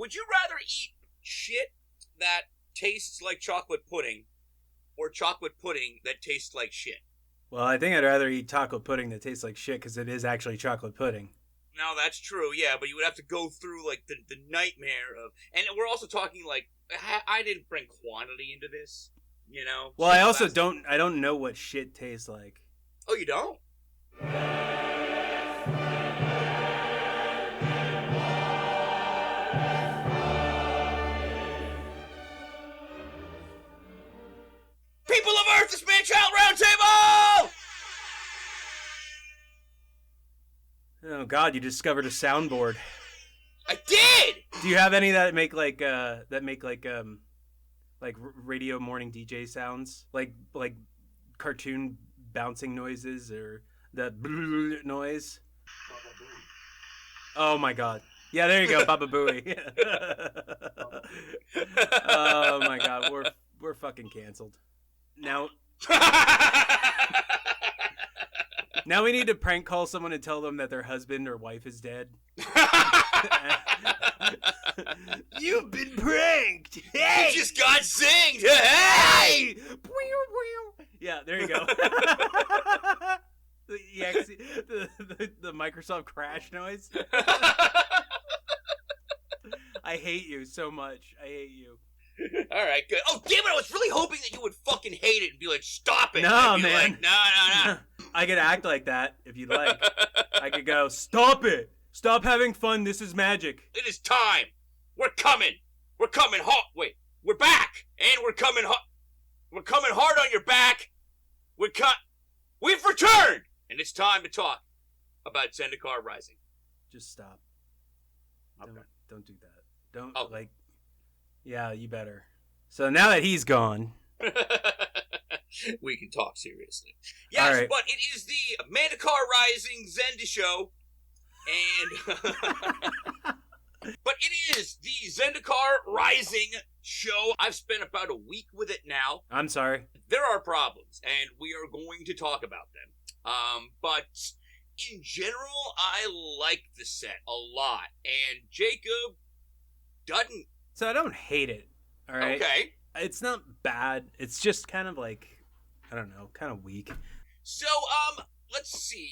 would you rather eat shit that tastes like chocolate pudding or chocolate pudding that tastes like shit? Well, I think I'd rather eat chocolate pudding that tastes like shit because it is actually chocolate pudding. No, that's true, yeah, but you would have to go through, like, the nightmare of... And we're also talking, like, I didn't bring quantity into this, you know? Well, I also don't know what shit tastes like. Oh, you don't? People of Earth, this Manchild Roundtable! Oh God, you discovered a soundboard. I did! Do you have any that make like radio morning DJ sounds? Like cartoon bouncing noises or the noise? Oh my God. Yeah, there you go, Baba Booey. Oh my God, we're fucking canceled. Now Now we need to prank call someone and tell them that their husband or wife is dead. You've been pranked. Hey! You just got zinged. Hey! Yeah, there you go. The Microsoft crash noise. I hate you so much. I hate you. All right, good. Oh, damn it! I was really hoping that you would fucking hate it and be like, "Stop it!" No, man. Like, no. I could act like that if you'd like. I could go, "Stop it! Stop having fun. This is magic." It is time. We're coming. We're coming hard. Wait, we're back, and we're coming hard. We're coming hard on your back. We've returned, and it's time to talk about Zendikar Rising. Just stop. Okay. Don't do that. Don't like. Yeah, you better. So now that he's gone, we can talk seriously. Yes, right. But it is the Mediocre Rising Zenda show, and but it is the Zendikar Rising show. I've spent about a week with it now. I'm sorry. There are problems, and we are going to talk about them. But in general, I like the set a lot, and Jacob doesn't. So I don't hate it, all right? Okay. It's not bad. It's just kind of like, I don't know, kind of weak. So, let's see.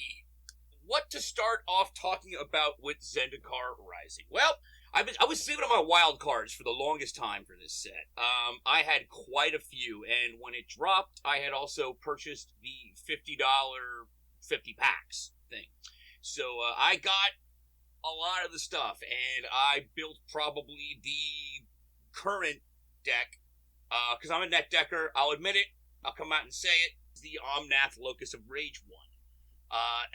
What to start off talking about with Zendikar Rising? Well, I was saving up my wild cards for the longest time for this set. I had quite a few, and when it dropped, I had also purchased the $50 50 packs thing. So, I got a lot of the stuff, and I built probably the current deck, because I'm a net decker. I'll admit it. I'll come out and say it. It's the Omnath Locus of Rage one.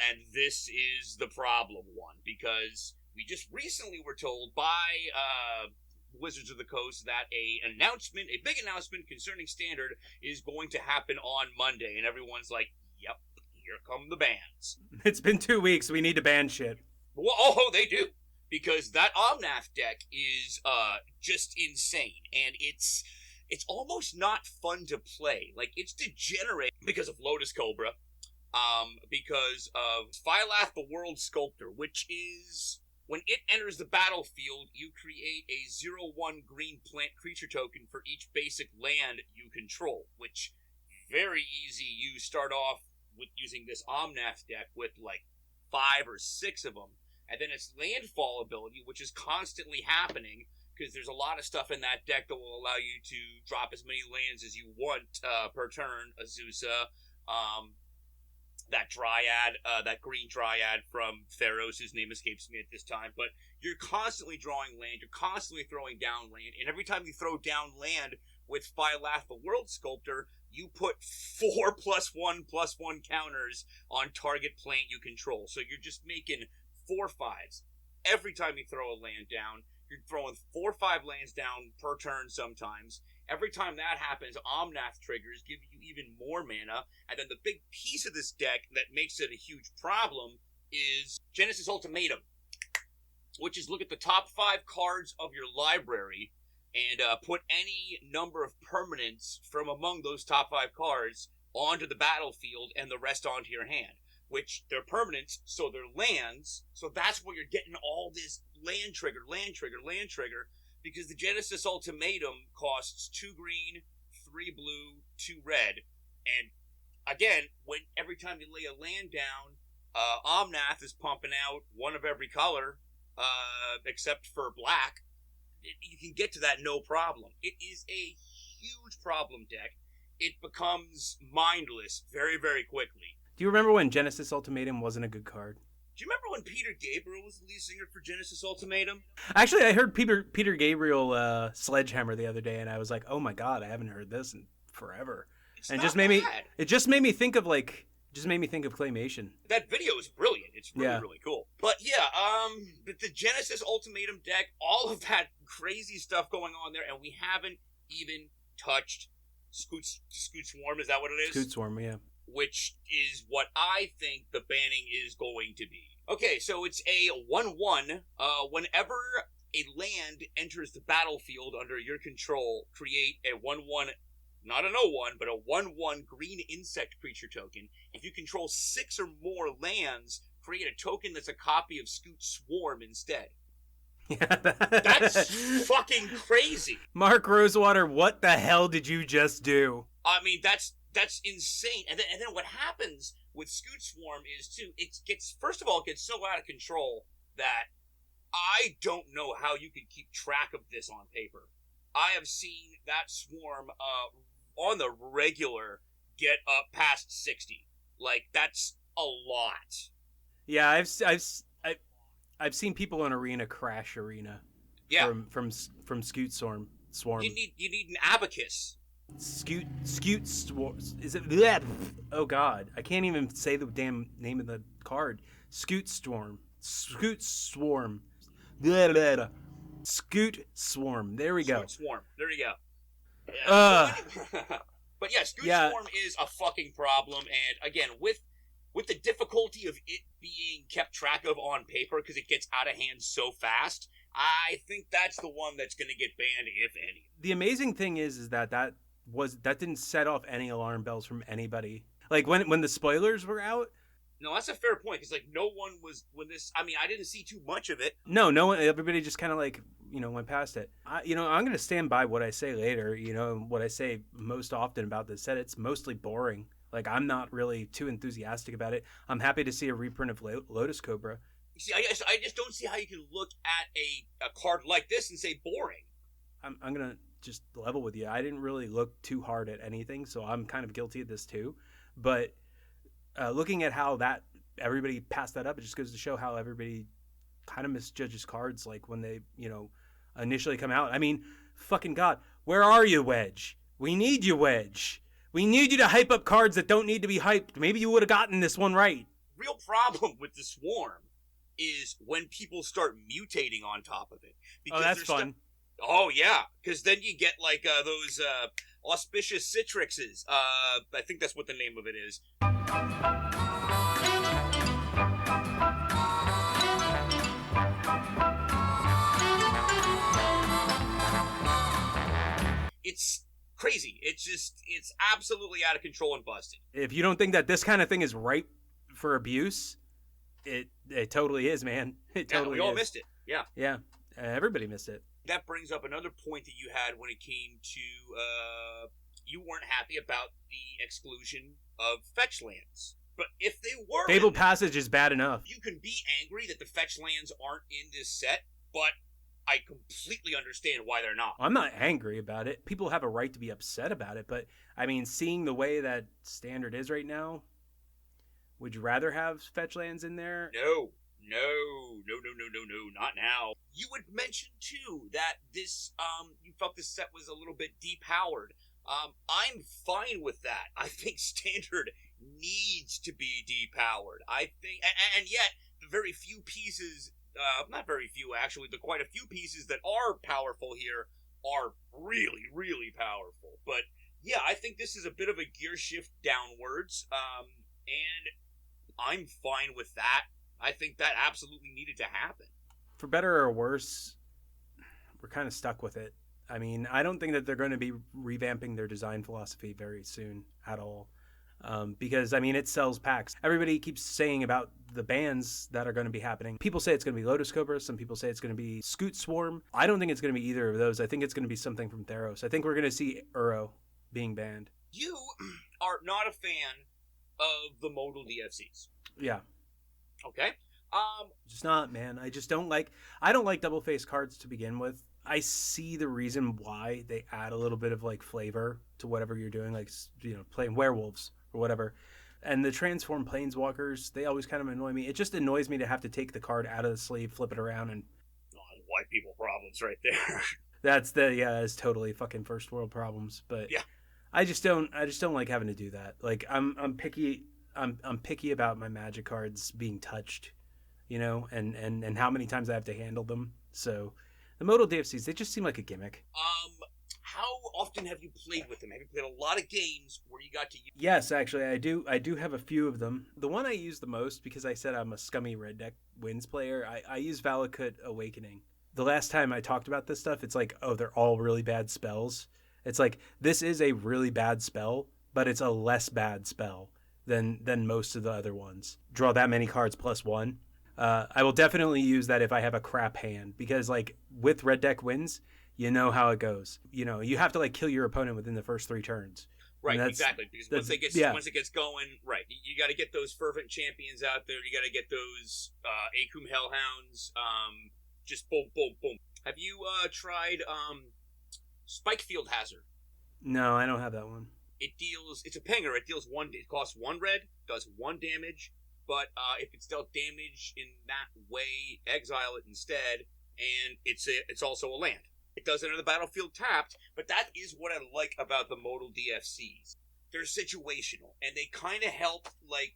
And this is the problem one, because we just recently were told by Wizards of the Coast that a big announcement concerning Standard is going to happen on Monday, and everyone's like, yep, here come the bans. It's been 2 weeks. We need to ban shit. Well, oh, they do, because that Omnath deck is just insane, and it's almost not fun to play. Like, it's degenerate because of Lotus Cobra, because of Phylath the World Sculptor, which is, when it enters the battlefield, you create a 0/1 green plant creature token for each basic land you control, which, very easy. You start off with using this Omnath deck with, like, 5 or 6 of them. And then its landfall ability, which is constantly happening, because there's a lot of stuff in that deck that will allow you to drop as many lands as you want per turn. Azusa, that Dryad, that green Dryad from Theros, whose name escapes me at this time. But you're constantly drawing land, you're constantly throwing down land, and every time you throw down land with Phylath the World Sculptor, you put 4 +1/+1 counters on target plant you control. So you're just making 4 5s. Every time you throw a land down, you're throwing 4 or 5 lands down per turn sometimes. Every time that happens, Omnath triggers give you even more mana. And then the big piece of this deck that makes it a huge problem is Genesis Ultimatum, which is look at the top 5 cards of your library and put any number of permanents from among those top 5 cards onto the battlefield and the rest onto your hand. Which they're permanents, so they're lands, so that's where you're getting all this land trigger. because the Genesis Ultimatum costs 2 green, 3 blue, 2 red, and again, every time you lay a land down, Omnath is pumping out 1 of every color, except for black. You can get to that no problem. It is a huge problem deck. It becomes mindless very, very quickly. Do you remember when Genesis Ultimatum wasn't a good card? Do you remember when Peter Gabriel was the lead singer for Genesis Ultimatum? Actually, I heard Peter Gabriel Sledgehammer the other day, and I was like, oh my god, I haven't heard this in forever. It's and not just made bad. It just made me think of Claymation. That video is brilliant. It's really, really cool. But yeah, the Genesis Ultimatum deck, all of that crazy stuff going on there, and we haven't even touched Scoot Swarm. Is that what it is? Scoot Swarm, yeah. Which is what I think the banning is going to be. Okay, so it's a 1/1. Whenever a land enters the battlefield under your control, create a 1/1, not an 0/1, but a 1/1 green insect creature token. If you control 6 or more lands, create a token that's a copy of Scoot Swarm instead. That's fucking crazy. Mark Rosewater, what the hell did you just do? I mean, that's insane. And then what happens with Scoot Swarm is too, first of all, it gets so out of control that I don't know how you can keep track of this on paper. I have seen that swarm on the regular get up past 60. Like, that's a lot. Yeah, I've seen people in Arena crash Arena. Yeah. From Scoot Swarm. You need an abacus. Scoot Swarm. Is it? Bleh. Oh God, I can't even say the damn name of the card. Scoot Swarm. Scoot Swarm. Blah, blah, blah. Scoot Swarm. There we go. Scoot Swarm. There you go. But yeah, Scoot Swarm is a fucking problem, and again, with the difficulty of it being kept track of on paper because it gets out of hand so fast, I think that's the one that's going to get banned, if any. The amazing thing is that didn't set off any alarm bells from anybody. Like when the spoilers were out. No, that's a fair point, because like no one was I didn't see too much of it. No one. Everybody just kind of went past it. I'm going to stand by what I say later. What I say most often about this set. It's mostly boring. Like, I'm not really too enthusiastic about it. I'm happy to see a reprint of Lotus Cobra. You see, I just don't see how you can look at a card like this and say boring. I'm going to just level with you. I didn't really look too hard at anything, so I'm kind of guilty of this too. But looking at how everybody passed that up, it just goes to show how everybody kind of misjudges cards, like when they, initially come out. I mean, fucking God, where are you, Wedge? We need you, Wedge. We need you to hype up cards that don't need to be hyped. Maybe you would have gotten this one right. Real problem with the Swarm is when people start mutating on top of it. Because that's fun. Oh, yeah. Because then you get like those auspicious Citrixes. I think that's what the name of it is. It's crazy. It's absolutely out of control and busted. If you don't think that this kind of thing is ripe for abuse, it totally is, man. It totally we all missed it. Yeah. Yeah. Everybody missed it. That brings up another point that you had when it came to you weren't happy about the exclusion of fetch lands. But if they were, Fabled Passage is bad enough. You can be angry that the fetch lands aren't in this set, but I completely understand why they're not. I'm not angry about it. People have a right to be upset about it, but I mean, seeing the way that Standard is right now, would you rather have fetch lands in there? No, not now. You would mention too that this, you felt this set was a little bit depowered. I'm fine with that. I think Standard needs to be depowered. I think, and yet the very few pieces. Not very few, actually, but quite a few pieces that are powerful here are really, really powerful. But yeah, I think this is a bit of a gear shift downwards, and I'm fine with that. I think that absolutely needed to happen. For better or worse, we're kind of stuck with it. I mean, I don't think that they're going to be revamping their design philosophy very soon at all. Because I mean it sells packs. Everybody keeps saying about the bans that are going to be happening. People say it's going to be Lotus Cobra. Some people say it's going to be Scoot Swarm. I don't think it's going to be either of those. I think it's going to be something from Theros. I think we're going to see Uro being banned. You are not a fan of the modal DFCs. Yeah. Okay. Just not, man. I don't like double face cards to begin with. I see the reason why they add a little bit of like flavor to whatever you're doing, like, you know, playing werewolves or whatever. And the transform planeswalkers, they always kind of annoy me. It just annoys me to have to take the card out of the sleeve, flip it around, and white people problems right there. that's totally fucking first world problems. But yeah, I just don't like having to do that. Like I'm picky. I'm picky about my Magic cards being touched, you know, and how many times I have to handle them. So the modal DFCs, they just seem like a gimmick. How often have you played with them? Have you played a lot of games where you got to use... Yes, actually, I do have a few of them. The one I use the most, because I said I'm a scummy red deck wins player, I use Valakut Awakening. The last time I talked about this stuff, it's like, oh, they're all really bad spells. It's like, this is a really bad spell, but it's a less bad spell than most of the other ones. Draw that many cards plus one. I will definitely use that if I have a crap hand, because like with red deck wins, you know how it goes. You know, you have to like kill your opponent within the first 3 turns. Right, exactly. Because once it gets going, right, you got to get those fervent champions out there. You got to get those Akum Hellhounds. Just boom, boom, boom. Have you tried Spikefield Hazard? No, I don't have that one. It's a pinger. It costs 1 red, does 1 damage. But if it's dealt damage in that way, exile it instead, and it's also a land. It does enter the battlefield tapped, but that is what I like about the modal DFCs. They're situational, and they kind of help, like,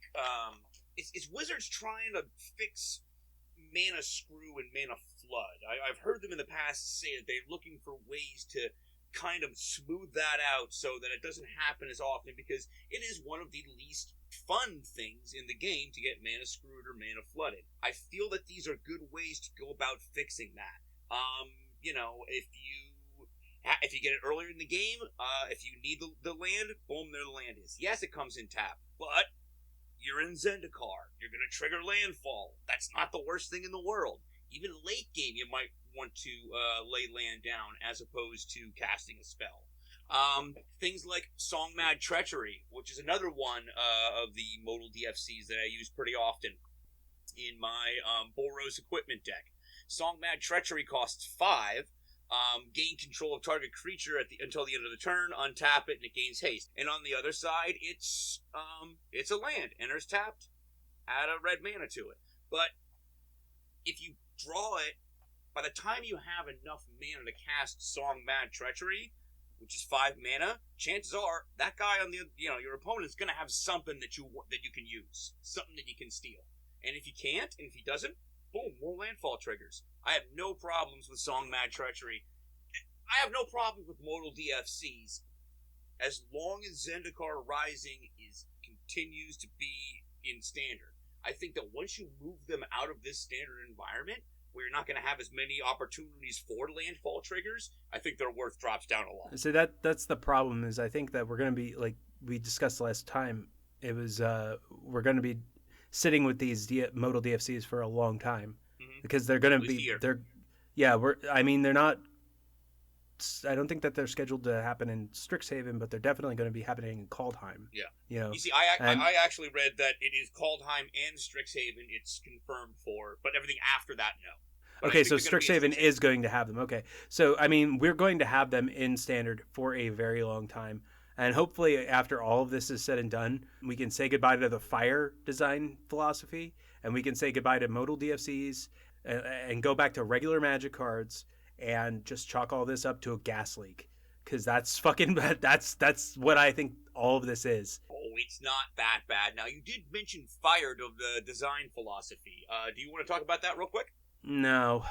it's Wizards trying to fix mana screw and mana flood. I've heard them in the past say that they're looking for ways to kind of smooth that out so that it doesn't happen as often, because it is one of the least fun things in the game to get mana screwed or mana flooded. I feel that these are good ways to go about fixing that. You know, if you get it earlier in the game, if you need the land, boom, there the land is. Yes, it comes in tap, but you're in Zendikar. You're going to trigger landfall. That's not the worst thing in the world. Even late game, you might want to lay land down as opposed to casting a spell. Things like Song Mad Treachery, which is another one of the modal DFCs that I use pretty often in my Boros equipment deck. Song Mad Treachery costs 5. Gain control of target creature until the end of the turn. Untap it and it gains haste. And on the other side, it's a land. Enters tapped. Add a red mana to it. But if you draw it, by the time you have enough mana to cast Song Mad Treachery, which is 5 mana, chances are that guy on your opponent is going to have something that you can use, something that you can steal. And if you can't, and if he doesn't, boom, more landfall triggers. I have no problems with Song Mad Treachery. I have no problems with modal DFCs as long as Zendikar Rising continues to be in standard. I think that once you move them out of this standard environment, where you're not going to have as many opportunities for landfall triggers, I think their worth drops down a lot. So that's the problem, is I think that we're going to be, like we discussed last time, it was we're going to be sitting with these modal DFCs for a long time, because they're going to be they're not. I don't think that they're scheduled to happen in Strixhaven, but they're definitely going to be happening in Kaldheim. Yeah, you know. You see, I actually read that it is Kaldheim and Strixhaven. It's confirmed for, but everything after that, no. But okay, so Strixhaven is going to have them. Okay, so I mean, we're going to have them in standard for a very long time. And hopefully after all of this is said and done, we can say goodbye to the fire design philosophy, and we can say goodbye to modal DFCs and go back to regular Magic cards and just chalk all this up to a gas leak. Because that's what I think all of this is. Oh, it's not that bad. Now, you did mention fired of the design philosophy. Do you want to talk about that real quick? No.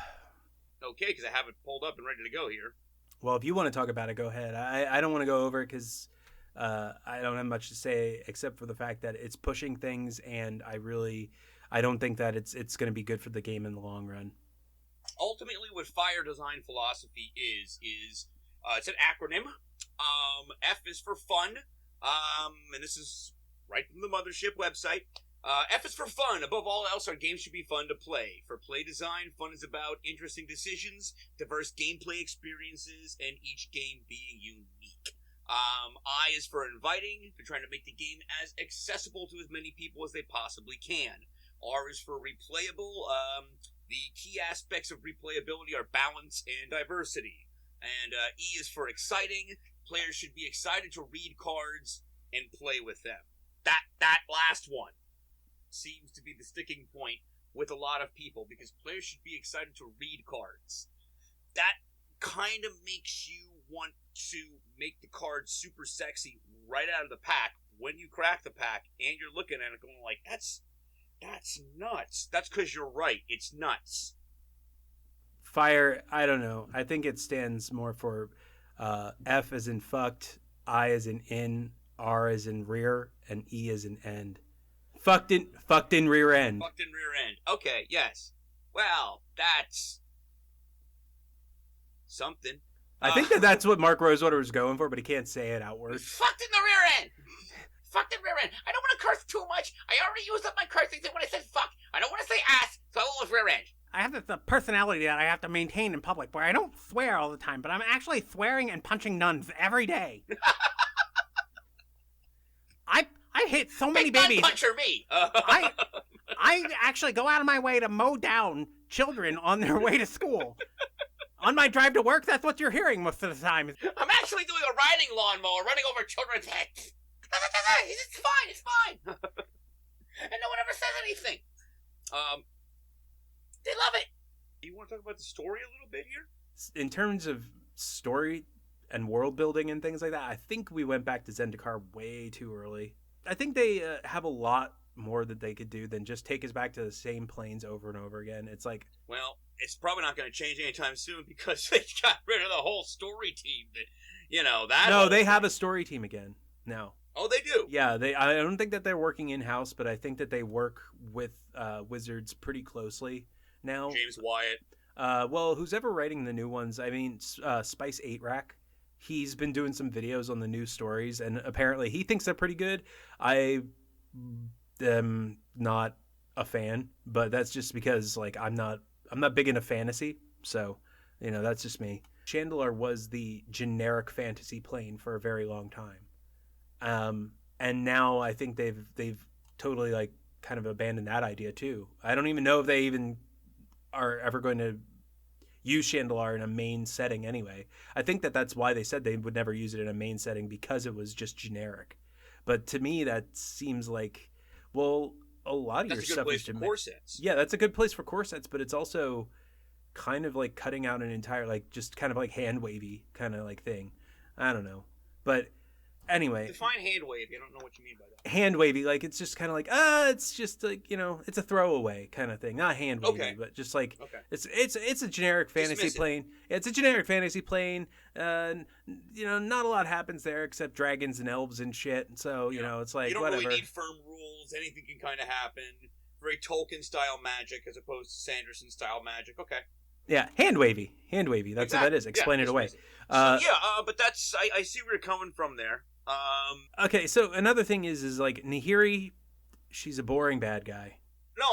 Okay, because I have it pulled up and ready to go here. Well, if you want to talk about it, go ahead. I don't want to go over it because I don't have much to say except for the fact that it's pushing things, and I don't think that it's going to be good for the game in the long run. Ultimately, what fire design philosophy is it's an acronym. F is for fun, and this is right from the Mothership website. F is for fun. Above all else, our games should be fun to play. For play design, fun is about interesting decisions, diverse gameplay experiences, and each game being unique. I is for inviting. They're trying to make the game as accessible to as many people as they possibly can. R is for replayable. The key aspects of replayability are balance and diversity. And E is for exciting. Players should be excited to read cards and play with them. That last one seems to be the sticking point with a lot of people, because players should be excited to read cards. That kind of makes you want to make the card super sexy right out of the pack when you crack the pack, and you're looking at it going like, that's nuts. That's because you're right. It's nuts. Fire, I don't know. I think it stands more for F as in fucked, I as in, R as in rear, and E as in end. Fucked in rear end. Fucked in rear end. Okay, yes. Well, that's something. I think that's what Mark Rosewater was going for, but he can't say it outward. Fucked in the rear end. Fucked in rear end. I don't want to curse too much. I already used up my cursing when I said fuck. I don't want to say ass, so I went with rear end. I have this personality that I have to maintain in public where I don't swear all the time, but I'm actually swearing and punching nuns every day. I hit so many babies. Big puncher me. I actually go out of my way to mow down children on their way to school. On my drive to work, that's what you're hearing most of the time. I'm actually doing a riding lawnmower, running over children's heads. It's fine. And no one ever says anything. They love it. You want to talk about the story a little bit here? In terms of story and world building and things like that, I think we went back to Zendikar way too early. I think they have a lot more that they could do than just take us back to the same planes over and over again. It's like, well, it's probably not going to change anytime soon because they got rid of the whole story team. No, they have a story team again now. Oh, they do? Yeah, I don't think that they're working in-house, but I think that they work with Wizards pretty closely now. James Wyatt. Well, who's ever writing the new ones? I mean, Spice 8 Rack. He's been doing some videos on the new stories, and apparently he thinks they're pretty good. I am not a fan, but that's just because like I'm not big into fantasy, so that's just me. Chandelar was the generic fantasy plane for a very long time, and now I think they've totally like kind of abandoned that idea too. I don't even know if they even are ever going to use Chandelar in a main setting anyway. I think that's why they said they would never use it in a main setting, because it was just generic. But to me, that seems like, well, a lot of your stuff is core sets. Yeah, that's a good place for core sets, but it's also kind of like cutting out an entire, like, just kind of like hand wavy kind of like thing. I don't know. But anyway. Define hand wavy. I don't know what you mean by that. Hand wavy, like it's just kind of like, it's just like, it's a throwaway kind of thing. Not hand wavy, but just like, it's a generic fantasy plane. It's a generic fantasy plane. Not a lot happens there except dragons and elves and shit. So, it's like, you don't whatever. really need firm rules. Anything can kind of happen. Very Tolkien-style magic as opposed to Sanderson-style magic. Okay. Yeah, hand wavy. That's what that is. Explain it away. But that's, I see where you're coming from there. Okay, so another thing is like Nahiri, she's a boring bad guy. No,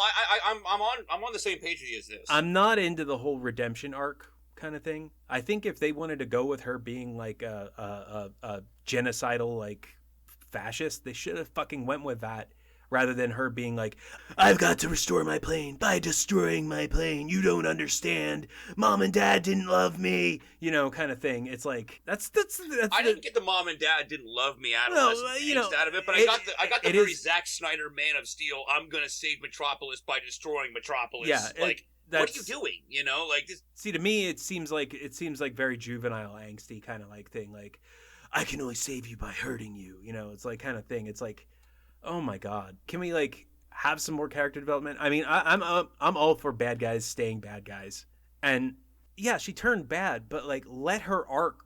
I'm on the same page with you as this. I'm not into the whole redemption arc kind of thing. I think if they wanted to go with her being like a genocidal like fascist, they should have fucking went with that rather than her being like, I've got to restore my plane by destroying my plane. You don't understand. Mom and Dad didn't love me. Kind of thing. It's like that's. I didn't get the mom and dad didn't love me out of it, but I got the very Zack Snyder Man of Steel. I'm gonna save Metropolis by destroying Metropolis. Yeah, what are you doing? Like this. See, to me, it seems like very juvenile, angsty kind of like thing. Like, I can only save you by hurting you. It's like kind of thing. It's like, oh my God, can we like have some more character development? I mean, I'm all for bad guys staying bad guys, and yeah, she turned bad, but like let her arc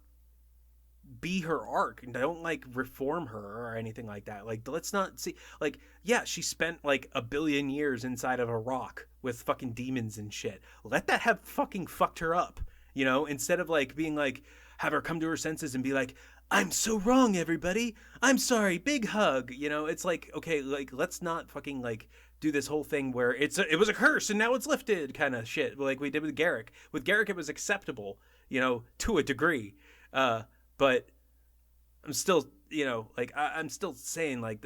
be her arc, and don't like reform her or anything like that. Like, let's not see, like, yeah, she spent like 1 billion years inside of a rock with fucking demons and shit. Let that have fucking fucked her up. You know, instead of like being like, have her come to her senses and be like, I'm so wrong, everybody. I'm sorry. Big hug. You know, it's like, okay, like, let's not fucking like do this whole thing where it was a curse and now it's lifted kind of shit. Like we did with Garrick. With Garrick, it was acceptable, you know, to a degree. But I'm still, you know, like I'm still saying like,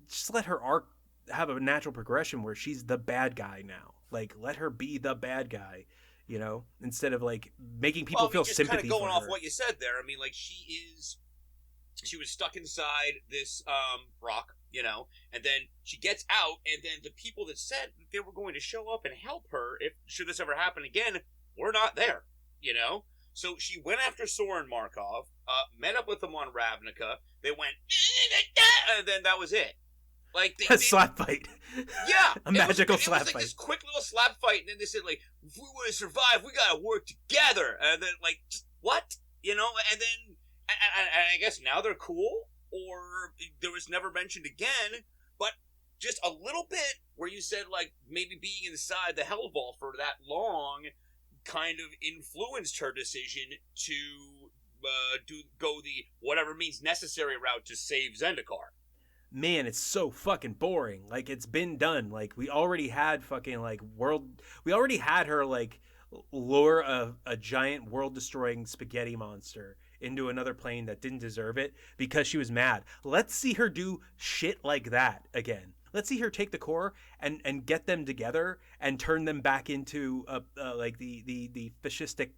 just let her arc have a natural progression where she's the bad guy now. Like, let her be the bad guy. You know, instead of like making people feel sympathy. Kind of going for off her. what you said there. I mean, like she was stuck inside this rock, you know, and then she gets out, and then the people that said that they were going to show up and help her if should this ever happen again, were not there, you know. So she went after Soren Markov, met up with them on Ravnica. They went, and then that was it. Like a slap fight. Yeah, a magical slap it was like fight. this quick little slap fight, and then they said like, if we want to survive, we gotta work together. And then like, just what, you know? And then, and I guess now they're cool, or there was never mentioned again. But just a little bit where you said like maybe being inside the Hellvault for that long kind of influenced her decision to go the whatever means necessary route to save Zendikar. Man, it's so fucking boring. Like, it's been done. Like, we already had fucking like we already had her like lure a giant world-destroying spaghetti monster into another plane that didn't deserve it because she was mad. Let's see her do shit like that again. Let's see her take the core and get them together and turn them back into like the fascistic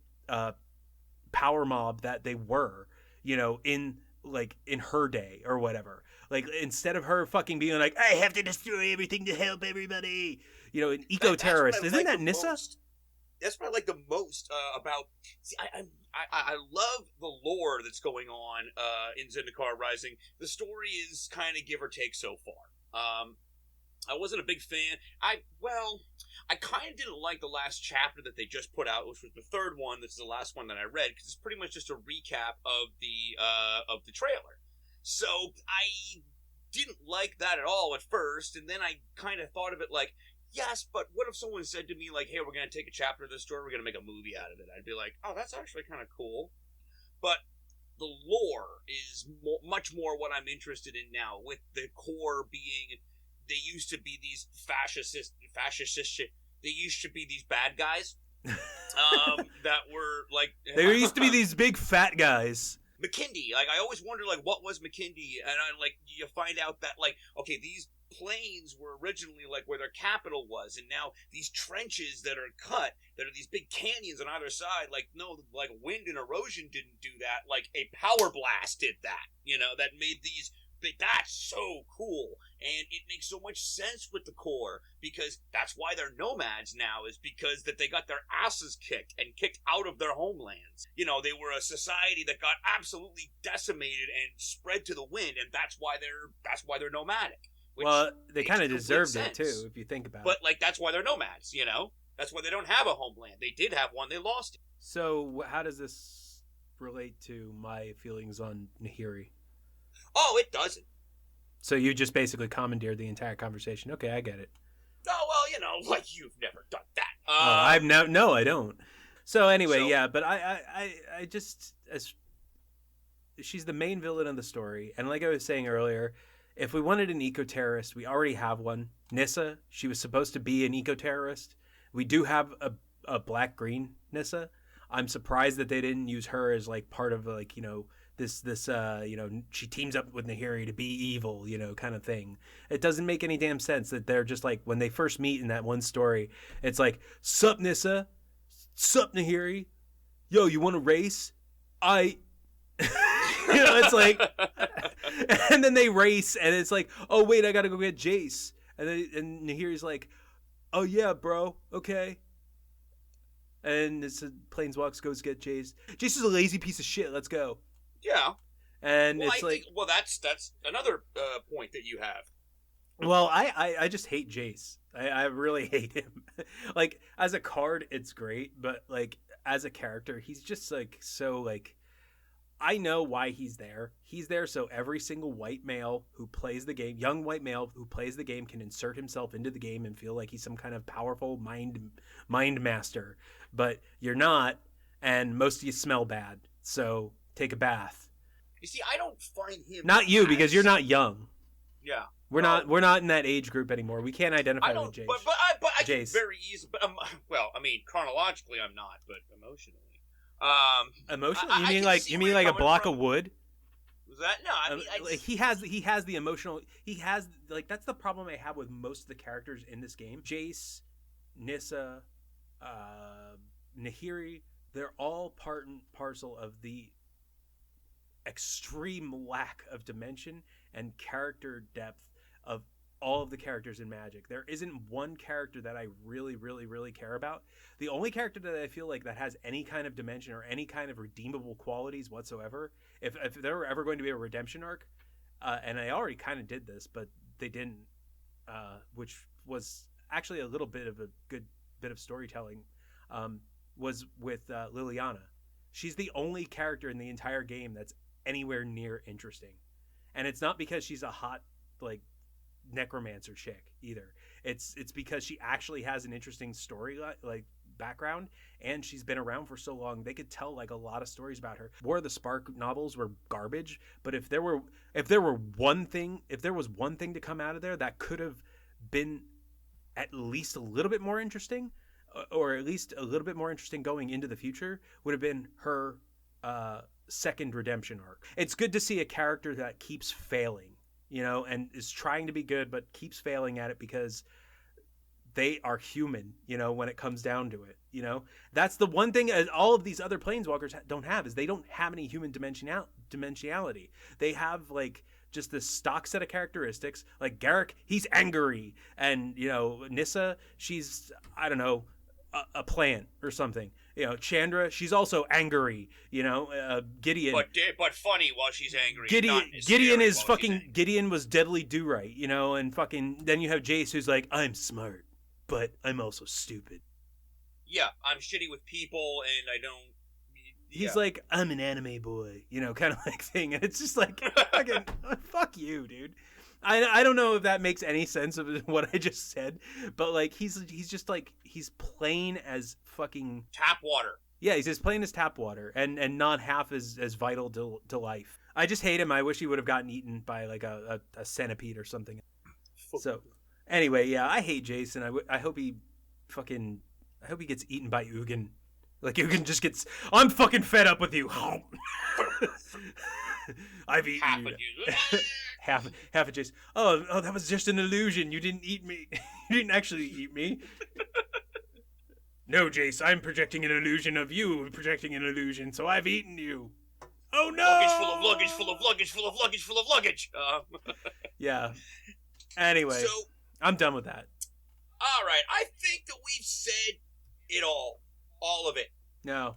power mob that they were, you know, in her day or whatever. Like, instead of her fucking being like, I have to destroy everything to help everybody, you know, an eco-terrorist. Isn't that Nissa? That's what I like the most about. See, I love the lore that's going on in Zendikar Rising. The story is kind of give or take so far. I wasn't a big fan. I kind of didn't like the last chapter that they just put out, which was the third one. This is the last one that I read because it's pretty much just a recap of the trailer. So I didn't like that at all at first, and then I kind of thought of it like, yes, but what if someone said to me like, hey, we're going to take a chapter of this story, we're going to make a movie out of it? I'd be like, oh, that's actually kind of cool. But the lore is much more what I'm interested in now, with the core being, they used to be these fascist shit. They used to be these bad guys that were like... There used to be these big fat guys. McKindy, like, I always wondered, like, what was McKindy? And I, like, you find out that, like, okay, these plains were originally, like, where their capital was, and now these trenches that are cut, that are these big canyons on either side, like, no, like, wind and erosion didn't do that, like, a power blast did that, you know, that made these... That's so cool, and it makes so much sense with the core, because that's why they're nomads now, is because that they got their asses kicked and kicked out of their homelands. You know, they were a society that got absolutely decimated and spread to the wind, and that's why they're nomadic. Well, they kind of deserved it too, if you think about it. But like, that's why they're nomads. You know, that's why they don't have a homeland. They did have one, they lost it. So, how does this relate to my feelings on Nahiri? Oh, it doesn't. So you just basically commandeered the entire conversation. Okay, I get it. Oh, well, you know, like, you've never done that. No, I don't. So anyway, yeah, but I just, she's the main villain of the story, and like I was saying earlier, if we wanted an eco-terrorist, we already have one. Nissa, she was supposed to be an eco-terrorist. We do have a black-green Nissa. I'm surprised that they didn't use her as like part of like, you know, this you know, she teams up with Nahiri to be evil, you know, kind of thing. It doesn't make any damn sense that they're just like, when they first meet in that one story, it's like, sup Nissa, sup Nahiri, yo, you want to race? You know, it's like, and then they race, and it's like, oh wait, I gotta go get Jace, and Nahiri's like, oh yeah, bro, okay. And it's Planeswalks goes get Jace. Jace is a lazy piece of shit. Let's go. Yeah. And well, it's that's another point that you have. Well, I just hate Jace. I really hate him. Like, as a card, it's great, but like as a character, he's just like so like, I know why he's there. He's there so every single white male who plays the game, young white male who plays the game, can insert himself into the game and feel like he's some kind of powerful mind master. But you're not. and most of you smell bad. So take a bath. You see, I don't find him. Not you, because you're not young. Yeah. We're not in that age group anymore. We can't identify with Jace. But I can very easily. But well, I mean, chronologically, I'm not, but emotionally. Emotionally, you mean like a block of wood? Was that no? I mean, like he has the emotional. He has like that's the problem I have with most of the characters in this game. Jace, Nissa, Nahiri. They're all part and parcel of the extreme lack of dimension and character depth of all of the characters in Magic. There isn't one character that I really, really, really care about. The only character that I feel like that has any kind of dimension or any kind of redeemable qualities whatsoever, if there were ever going to be a redemption arc, and I already kind of did this, but they didn't, which was actually a little bit of a good bit of storytelling, was with Liliana. She's the only character in the entire game that's anywhere near interesting. And it's not because she's a hot, like, necromancer chick either. It's because she actually has an interesting story, like, background, and she's been around for so long. They could tell, like, a lot of stories about her. War of the Spark novels were garbage, but if there was one thing to come out of there that could have been at least a little bit more interesting, or at least a little bit more interesting going into the future, would have been her second redemption arc. It's good to see a character that keeps failing, and is trying to be good but keeps failing at it because they are human, when it comes down to it. That's the one thing all of these other planeswalkers don't have, is they don't have any human dimensionality. They have, like, just this stock set of characteristics. Like Garruk, he's angry, and Nissa, she's, I don't know, a plant or something. Chandra, she's also angry. Gideon, but funny while she's angry. Gideon is fucking. Gideon was deadly do right. And fucking. Then you have Jace, who's like, I'm smart, but I'm also stupid. Yeah, I'm shitty with people, and I don't. He's like, I'm an anime boy, kind of like thing, and it's just like, fucking, fuck you, dude. I don't know if that makes any sense of what I just said, but like he's just like, he's plain as fucking tap water. Yeah, he's as plain as tap water, and not half as vital to life. I just hate him. I wish he would have gotten eaten by like a centipede or something. So anyway, yeah, I hate Jason. I hope he gets eaten by Ugin. Like Ugin just gets, I'm fucking fed up with you. I've eaten you. half a Jace. Oh, that was just an illusion. You didn't eat me. You didn't actually eat me. No, Jace, I'm projecting an illusion of you projecting an illusion, so I've eaten you. Oh no! Luggage full of luggage, full of luggage, full of luggage, full of luggage. Yeah. Anyway, so, I'm done with that. All right, I think that we've said it all of it. No,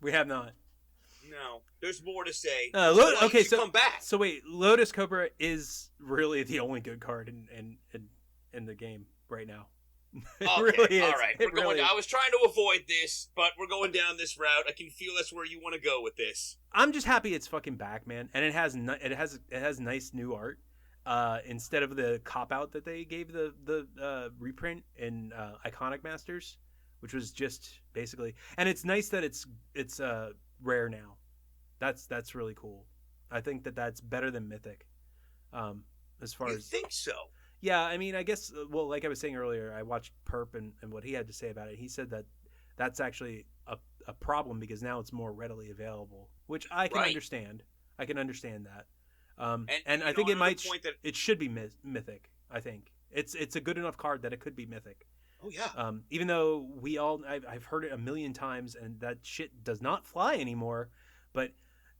we have not. No, there's more to say. Okay, so come back. So wait, Lotus Cobra is really the only good card in the game right now. It okay, really is. All right, I was trying to avoid this, but we're going down this route. I can feel that's where you want to go with this. I'm just happy it's fucking back, man, and it has nice new art. Instead of the cop out that they gave the reprint in Iconic Masters, which was just basically, and it's nice that it's rare now. That's really cool. I think that's better than Mythic. As far as you think so. Yeah, I mean, I guess, well, like I was saying earlier, I watched Perp and what he had to say about it. He said that that's actually a problem because now it's more readily available, which I can understand. I can understand that. And I think it should be Mythic. I think it's a good enough card that it could be Mythic. Oh yeah. Even though I've heard it a million times, and that shit does not fly anymore. But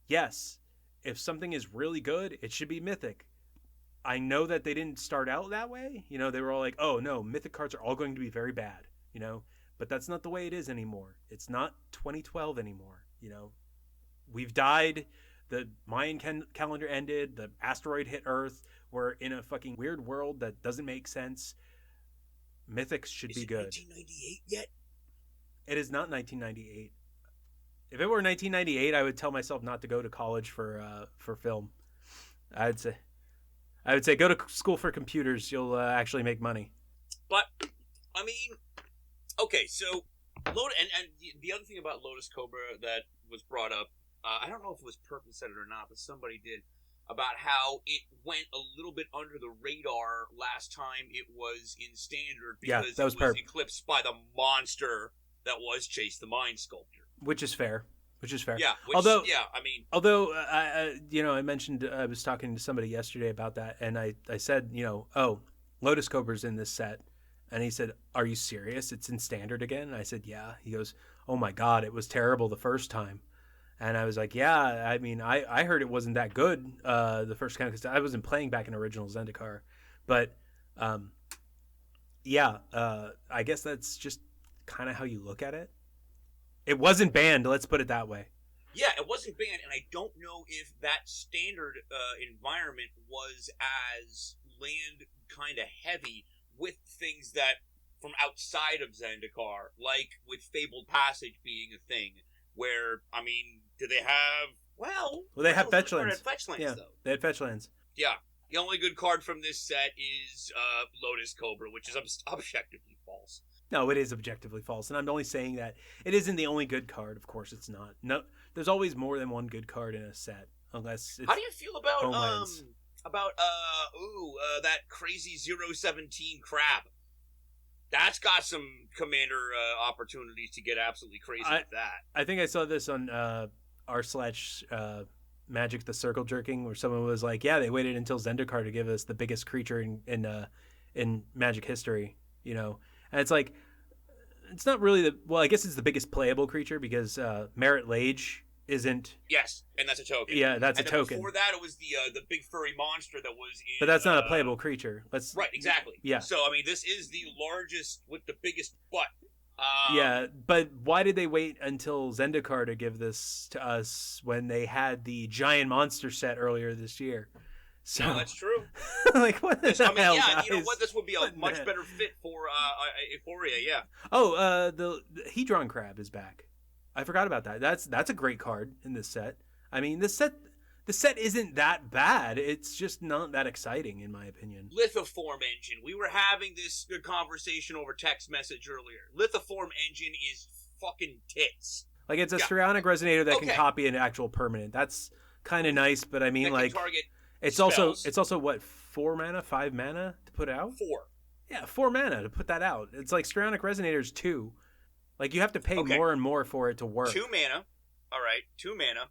yes, if something is really good, it should be Mythic. I know that they didn't start out that way. They were all like, "Oh no, Mythic cards are all going to be very bad." But that's not the way it is anymore. It's not 2012 anymore. We've died. The Mayan calendar ended. The asteroid hit Earth. We're in a fucking weird world that doesn't make sense. Mythics should be good. 1998 yet? It is not 1998. If it were 1998, I would tell myself not to go to college for film. I would say go to school for computers. You'll actually make money. But I mean, okay, so And the other thing about Lotus Cobra that was brought up, I don't know if it was Perkin said it or not, but somebody did, about how it went a little bit under the radar last time it was in standard because that was it was eclipsed by the monster that was Chase the Mind Sculptor. Which is fair. Yeah. Although I mentioned I was talking to somebody yesterday about that, and I said, Lotus Cobra's in this set, and he said, "Are you serious? It's in standard again?" And I said, "Yeah." He goes, "Oh my God, it was terrible the first time." And I was like, "Yeah, I mean, I heard it wasn't that good the first time because I wasn't playing back in original Zendikar, but I guess that's just kind of how you look at it. It wasn't banned, let's put it that way." Yeah, it wasn't banned, and I don't know if that standard environment was as land kind of heavy with things that from outside of Zendikar, like with Fabled Passage being a thing, where, I mean, do they have... Well, they have fetch lands. They had fetch lands, yeah, though. They had fetch lands. Yeah. The only good card from this set is Lotus Cobra, which is objectively false. No, it is objectively false, and I'm only saying that it isn't the only good card. Of course, it's not. No, there's always more than one good card in a set, unless it's... How do you feel about Homelands. that crazy 017 crab? That's got some commander opportunities to get absolutely crazy with that. I think I saw this on r/Magic the Circle Jerking, where someone was like, "Yeah, they waited until Zendikar to give us the biggest creature in Magic history," And it's like, it's not really I guess it's the biggest playable creature because Merit Lage isn't. Yes, and that's a token. Yeah, that's a token. Before that, it was the big furry monster that was in... But that's not a playable creature. Right, exactly. Yeah. So, I mean, this is the largest with the biggest butt. Yeah, but why did they wait until Zendikar to give this to us when they had the giant monster set earlier this year? So no, that's true. Like, what the hell, guys? You know what? This would be a much better fit for Euphoria, yeah. Oh, the Hedron Crab is back. I forgot about that. That's a great card in this set. I mean, the set isn't that bad. It's just not that exciting, in my opinion. Lithoform Engine. We were having this good conversation over text message earlier. Lithoform Engine is fucking tits. Like, it's a Strionic Resonator that can copy an actual permanent. That's kind of nice, but I mean, like, it's spells. also what, 4 mana, 5 mana to put out? 4. Yeah, 4 mana to put that out. It's like Strionic Resonator's 2. Like, you have to pay more and more for it to work. 2 mana. All right, 2 mana.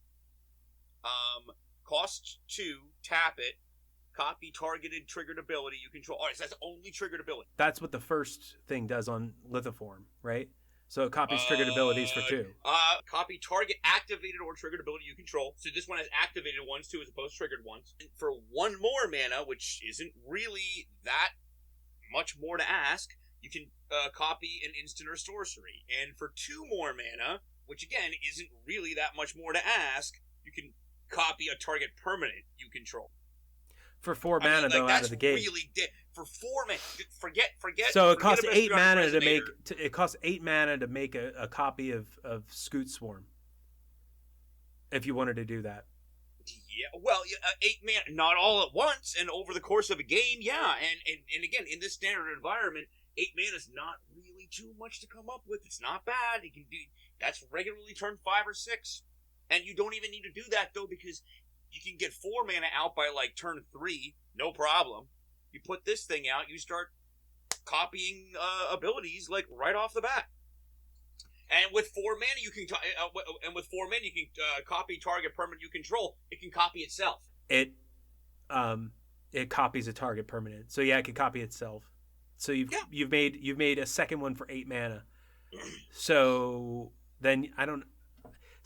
Cost 2, tap it, copy targeted triggered ability you control. All right, so that's only triggered ability. That's what the first thing does on Lithoform, right? So it copies triggered abilities for 2. Copy target activated or triggered ability you control. So this one has activated ones too, as opposed to triggered ones. And for 1 more mana, which isn't really that much more to ask, you can copy an instant or sorcery. And for 2 more mana, which again isn't really that much more to ask, you can copy a target permanent you control. For 4 mana, though, out of the gate. Really for 4 mana, forget. So it costs 8 mana to make. It costs 8 mana to make a copy of Scoot Swarm. If you wanted to do that. Yeah, well, 8 mana, not all at once, and over the course of a game, yeah. And again, in this standard environment, 8 mana is not really too much to come up with. It's not bad. You can do that's regularly turn 5 or 6. And you don't even need to do that, though, because you can get 4 mana out by, like, turn 3. No problem. You put this thing out, you start copying abilities, like, right off the bat. And with 4 mana, you can copy target permanent you control. It can copy itself. It copies a target permanent. So, yeah, it can copy itself. So you've made a second one for 8 mana. So then I don't...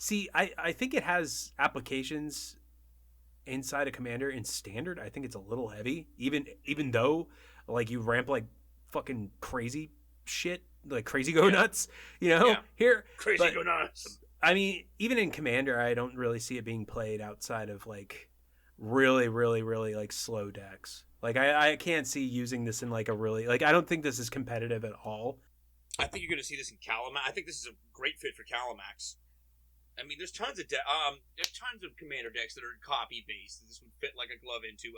See, I think it has applications inside a commander in standard. I think it's a little heavy, even though like you ramp like fucking crazy shit, like crazy go nuts, here crazy go nuts. I mean, even in commander, I don't really see it being played outside of like really, really, really like slow decks. Like I can't see using this in like a really like I don't think this is competitive at all. I think you're going to see this in Calamax. I think this is a great fit for Calamax. I mean, there's tons of commander decks that are copy based. This would fit like a glove into.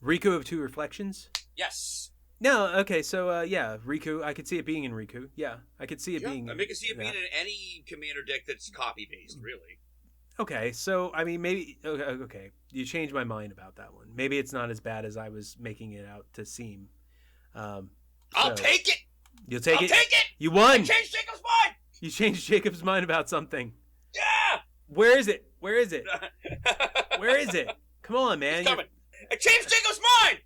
Riku of 2 Reflections. Yes. No, okay, so yeah, Riku. I could see it being in Riku. Yeah, I could see it Yeah, being. I mean, I can see it being that. in any commander deck that's copy based, really. Okay, so I mean, maybe okay. You changed my mind about that one. Maybe it's not as bad as I was making it out to seem. I'll take it. You'll take I'll it. take it. You won. I changed Jacob's mind. You changed Jacob's mind about something. Yeah. Where is it? Where is it? Where is it? Come on, man. It's coming. I changed Jacob's mind.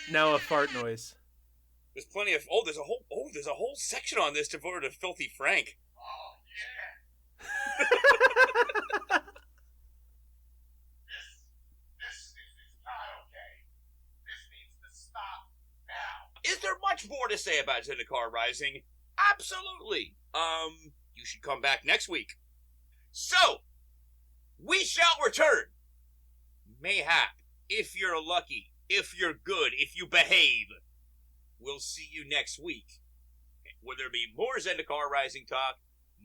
Now a fart noise. There's plenty of there's a whole section on this devoted to Filthy Frank. Oh yeah. This is not okay. This needs to stop now. Is there much more to say about Zendikar Rising? Absolutely. You should come back next week. So, we shall return. Mayhap, if you're lucky, if you're good, if you behave. We'll see you next week. Where there'll be more Zendikar Rising talk,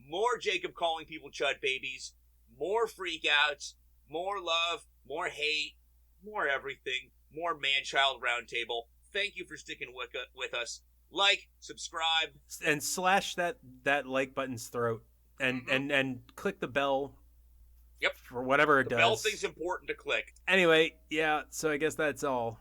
more Jacob calling people chud babies, more freakouts, more love, more hate, more everything, more Manchild Roundtable. Thank you for sticking with us. Like, subscribe, and slash that like button's throat, and and click the bell. Yep. For whatever it does. The bell thing's important to click. Anyway, yeah. So I guess that's all.